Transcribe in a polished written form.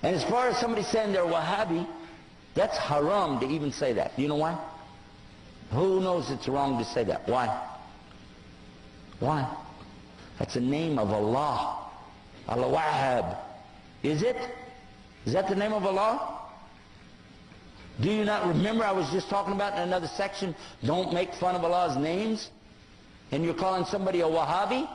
And as far as somebody saying they're Wahhabi, that's haram to even say that. Do you know why? Who knows it's wrong to say that? Why? Why? That's the name of Allah. Al-Wahhab. Is it? Is that the name of Allah? Do you not remember I was just talking about in another section, don't make fun of Allah's names? And you're calling somebody a Wahhabi?